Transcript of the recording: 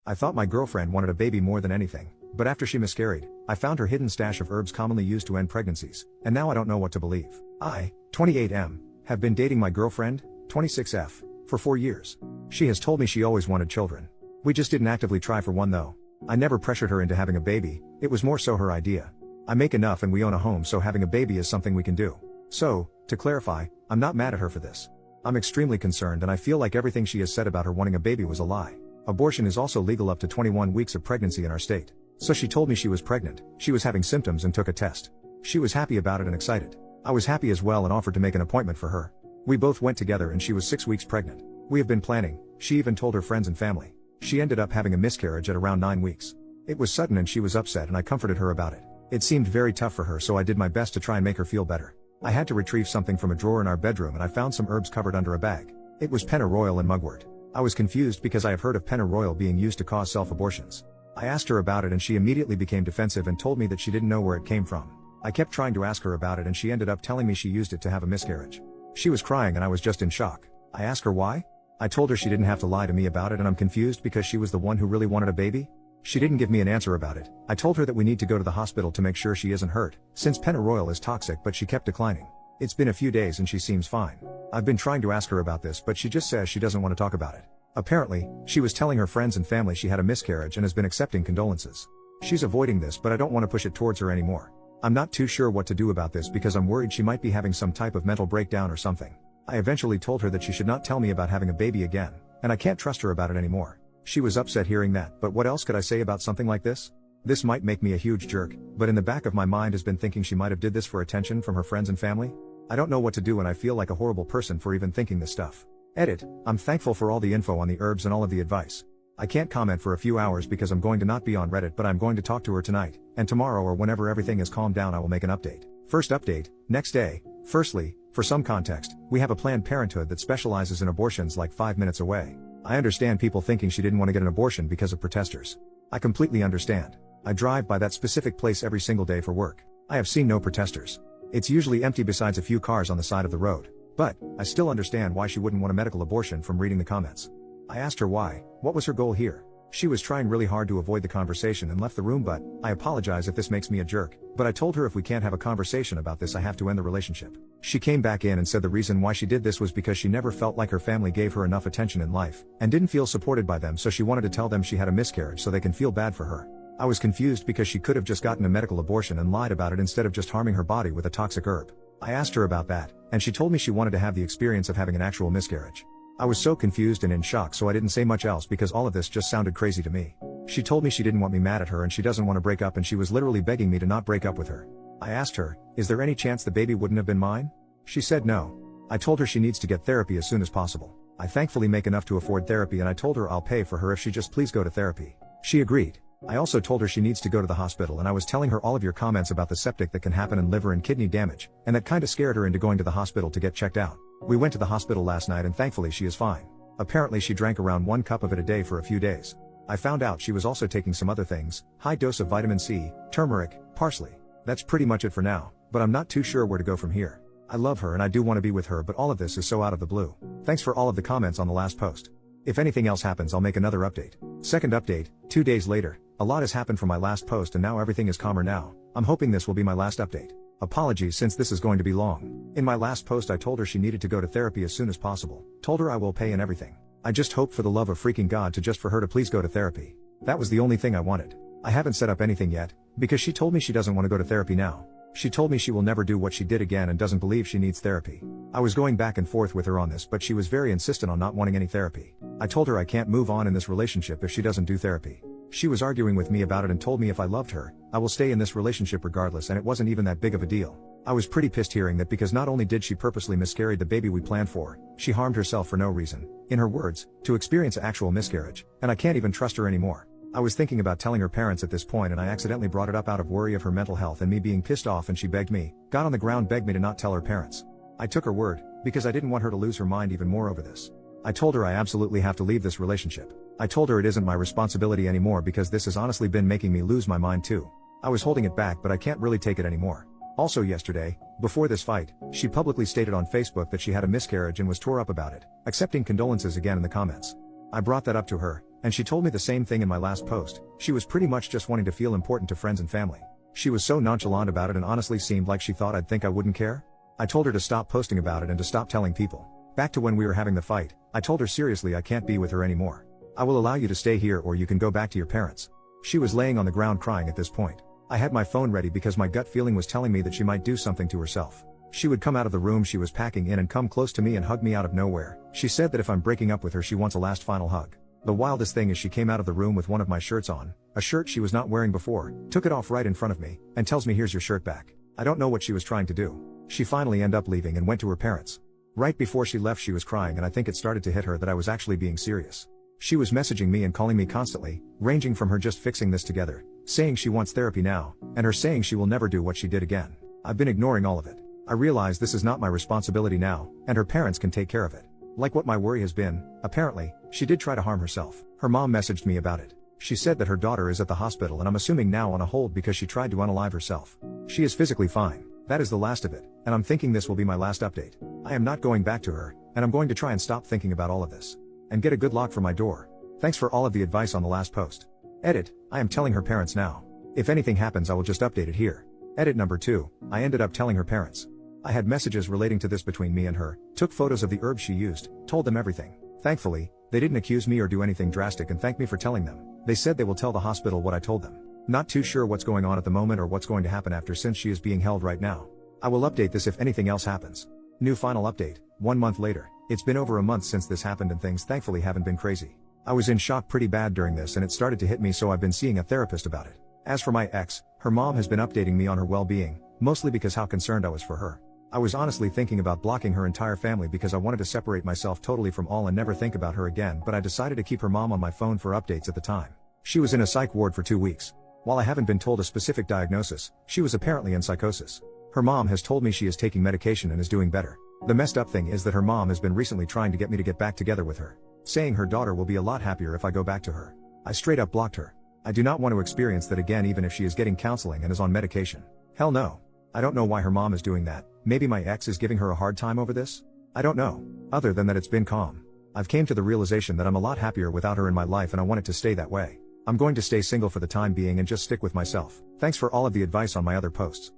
I thought my girlfriend wanted a baby more than anything, but after she miscarried, I found her hidden stash of herbs commonly used to end pregnancies, and now I don't know what to believe. I, 28M, have been dating my girlfriend, 26F, for 4 years. She has told me she always wanted children. We just didn't actively try for one though. I never pressured her into having a baby, it was more so her idea. I make enough and we own a home, so having a baby is something we can do. So, to clarify, I'm not mad at her for this. I'm extremely concerned and I feel like everything she has said about her wanting a baby was a lie. Abortion is also legal up to 21 weeks of pregnancy in our state. So she told me she was pregnant, she was having symptoms and took a test. She was happy about it and excited. I was happy as well and offered to make an appointment for her. We both went together and she was 6 weeks pregnant. We have been planning, she even told her friends and family. She ended up having a miscarriage at around 9 weeks. It was sudden and she was upset and I comforted her about it. It seemed very tough for her, so I did my best to try and make her feel better. I had to retrieve something from a drawer in our bedroom and I found some herbs covered under a bag. It was pennyroyal and mugwort. I was confused because I have heard of pennyroyal being used to cause self-abortions. I asked her about it and she immediately became defensive and told me that she didn't know where it came from. I kept trying to ask her about it and she ended up telling me she used it to have a miscarriage. She was crying and I was just in shock. I asked her why? I told her she didn't have to lie to me about it and I'm confused because she was the one who really wanted a baby? She didn't give me an answer about it. I told her that we need to go to the hospital to make sure she isn't hurt, since pennyroyal is toxic, but she kept declining. It's been a few days and she seems fine. I've been trying to ask her about this but she just says she doesn't want to talk about it. Apparently, she was telling her friends and family she had a miscarriage and has been accepting condolences. She's avoiding this but I don't want to push it towards her anymore. I'm not too sure what to do about this because I'm worried she might be having some type of mental breakdown or something. I eventually told her that she should not tell me about having a baby again, and I can't trust her about it anymore. She was upset hearing that, but what else could I say about something like this? This might make me a huge jerk, but in the back of my mind has been thinking she might have did this for attention from her friends and family. I don't know what to do and I feel like a horrible person for even thinking this stuff. Edit, I'm thankful for all the info on the herbs and all of the advice. I can't comment for a few hours because I'm going to not be on Reddit, but I'm going to talk to her tonight, and tomorrow or whenever everything is calmed down I will make an update. First update, next day. Firstly, for some context, we have a Planned Parenthood that specializes in abortions like 5 minutes away. I understand people thinking she didn't want to get an abortion because of protesters. I completely understand. I drive by that specific place every single day for work. I have seen no protesters. It's usually empty besides a few cars on the side of the road. But, I still understand why she wouldn't want a medical abortion from reading the comments. I asked her why, what was her goal here? She was trying really hard to avoid the conversation and left the room, but I apologize if this makes me a jerk, but I told her if we can't have a conversation about this I have to end the relationship. She came back in and said the reason why she did this was because she never felt like her family gave her enough attention in life, and didn't feel supported by them, so she wanted to tell them she had a miscarriage so they can feel bad for her. I was confused because she could have just gotten a medical abortion and lied about it instead of just harming her body with a toxic herb. I asked her about that, and she told me she wanted to have the experience of having an actual miscarriage. I was so confused and in shock, so I didn't say much else because all of this just sounded crazy to me. She told me she didn't want me mad at her and she doesn't want to break up, and she was literally begging me to not break up with her. I asked her, is there any chance the baby wouldn't have been mine? She said no. I told her she needs to get therapy as soon as possible. I thankfully make enough to afford therapy and I told her I'll pay for her if she just please go to therapy. She agreed. I also told her she needs to go to the hospital, and I was telling her all of your comments about the septic that can happen and liver and kidney damage, and that kinda scared her into going to the hospital to get checked out. We went to the hospital last night and thankfully she is fine. Apparently she drank around 1 cup of it a day for a few days. I found out she was also taking some other things, high dose of vitamin C, turmeric, parsley. That's pretty much it for now, but I'm not too sure where to go from here. I love her and I do want to be with her, but all of this is so out of the blue. Thanks for all of the comments on the last post. If anything else happens I'll make another update. Second update, 2 days later. A lot has happened from my last post and now everything is calmer now. I'm hoping this will be my last update. Apologies since this is going to be long. In my last post I told her she needed to go to therapy as soon as possible. Told her I will pay and everything. I just hope for the love of freaking God for her to please go to therapy. That was the only thing I wanted. I haven't set up anything yet, because she told me she doesn't want to go to therapy now. She told me she will never do what she did again and doesn't believe she needs therapy. I was going back and forth with her on this, but she was very insistent on not wanting any therapy. I told her I can't move on in this relationship if she doesn't do therapy. She was arguing with me about it and told me if I loved her, I will stay in this relationship regardless, and it wasn't even that big of a deal. I was pretty pissed hearing that because not only did she purposely miscarry the baby we planned for, she harmed herself for no reason, in her words, to experience actual miscarriage, and I can't even trust her anymore. I was thinking about telling her parents at this point and I accidentally brought it up out of worry of her mental health and me being pissed off, and she begged me, got on the ground, begged me to not tell her parents. I took her word, because I didn't want her to lose her mind even more over this. I told her I absolutely have to leave this relationship. I told her it isn't my responsibility anymore because this has honestly been making me lose my mind too. I was holding it back, but I can't really take it anymore. Also yesterday, before this fight, she publicly stated on Facebook that she had a miscarriage and was tore up about it, accepting condolences again in the comments. I brought that up to her, and she told me the same thing in my last post. She was pretty much just wanting to feel important to friends and family. She was so nonchalant about it and honestly seemed like she thought I'd think I wouldn't care. I told her to stop posting about it and to stop telling people. Back to when we were having the fight, I told her seriously I can't be with her anymore. I will allow you to stay here or you can go back to your parents. She was laying on the ground crying at this point. I had my phone ready because my gut feeling was telling me that she might do something to herself. She would come out of the room she was packing in and come close to me and hug me out of nowhere. She said that if I'm breaking up with her she wants a last final hug. The wildest thing is she came out of the room with one of my shirts on, a shirt she was not wearing before, took it off right in front of me, and tells me here's your shirt back. I don't know what she was trying to do. She finally ended up leaving and went to her parents. Right before she left she was crying and I think it started to hit her that I was actually being serious. She was messaging me and calling me constantly, ranging from her just fixing this together, saying she wants therapy now, and her saying she will never do what she did again. I've been ignoring all of it. I realize this is not my responsibility now, and her parents can take care of it. Like what my worry has been, apparently, she did try to harm herself. Her mom messaged me about it. She said that her daughter is at the hospital and I'm assuming now on a hold because she tried to unalive herself. She is physically fine. That is the last of it, and I'm thinking this will be my last update. I am not going back to her, and I'm going to try and stop thinking about all of this. And get a good lock for my door. Thanks for all of the advice on the last post. Edit, I am telling her parents now. If anything happens I will just update it here. Edit number 2, I ended up telling her parents. I had messages relating to this between me and her, took photos of the herbs she used, told them everything. Thankfully, they didn't accuse me or do anything drastic and thanked me for telling them. They said they will tell the hospital what I told them. Not too sure what's going on at the moment or what's going to happen after since she is being held right now. I will update this if anything else happens. New final update, 1 month later. It's been over a month since this happened and things thankfully haven't been crazy. I was in shock pretty bad during this and it started to hit me so I've been seeing a therapist about it. As for my ex, her mom has been updating me on her well-being, mostly because how concerned I was for her. I was honestly thinking about blocking her entire family because I wanted to separate myself totally from all and never think about her again, but I decided to keep her mom on my phone for updates at the time. She was in a psych ward for 2 weeks. While I haven't been told a specific diagnosis, she was apparently in psychosis. Her mom has told me she is taking medication and is doing better. The messed up thing is that her mom has been recently trying to get me to get back together with her, saying her daughter will be a lot happier if I go back to her. I straight up blocked her. I do not want to experience that again even if she is getting counseling and is on medication. Hell no. I don't know why her mom is doing that. Maybe my ex is giving her a hard time over this? I don't know. Other than that it's been calm. I've came to the realization that I'm a lot happier without her in my life and I want it to stay that way. I'm going to stay single for the time being and just stick with myself. Thanks for all of the advice on my other posts.